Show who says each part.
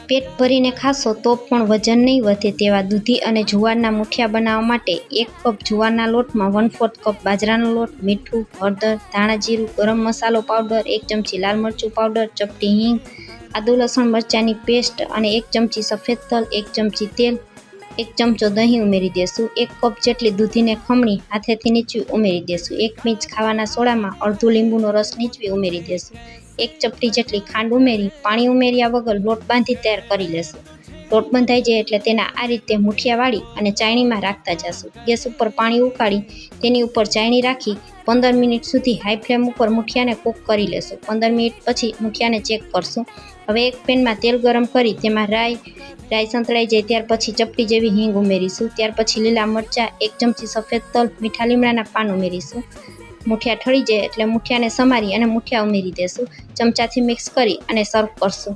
Speaker 1: પેટ ભરીને ખાશો તો પણ વજન નહીં વધે તેવા દૂધી અને જુવારના મુઠિયા બનાવવા માટે 1 કપ જુવારના લોટમાં 1/4 કપ બાજરાનો લોટ, મીઠું, હળદર, ધાણા જીરું, ગરમ મસાલો પાવડર, 1 ચમચી લાલ મરચું પાવડર, ચપટી હિંગ, આદુ લસણ મરચાંની પેસ્ટ અને 1 ચમચી સફેદ તલ, 1 ચમચી તેલ, 1 ચમચો દહીં ઉમેરી દેશું. 1 કપ જેટલી દૂધીને ખમણી હાથેથી નીચવી ઉમેરી દેશું. 1 પિંચ ખાવાના સોડામાં અડધું લીંબુનો રસ નીચવી ઉમેરી દેશું. 1 ચપટી જેટલી ખાંડ ઉમેરી પાણી ઉમેર્યા વગર લોટ બાંધી તૈયાર કરી લેશું. લોટ બંધાઈ જાય એટલે તેના આ રીતે મુઠિયા વાળી અને ચાયણીમાં રાખતા જશું. ગેસ ઉપર પાણી ઉકાળી તેની ઉપર ચાયણી રાખી 15 મિનિટ સુધી હાઈ ફ્લેમ ઉપર મુઠિયાને કૂક કરી લેશું. 15 મિનિટ પછી મુઠિયાને ચેક કરશું. હવે એક પેનમાં તેલ ગરમ કરી તેમાં રાઈ સંતળાઈ જાય ત્યાર પછી ચપટી જેવી હિંગ ઉમેરીશું. ત્યાર પછી લીલા મરચાં, 1 ચમચી સફેદ તલ, મીઠા લીમડાના પાન ઉમેરીશું. મુઠિયા ઠળી જાય એટલે મુઠિયાને સમારી અને મુઠિયા ઉમેરી દેશું. ચમચાથી મિક્સ કરી અને સર્વ કરશું.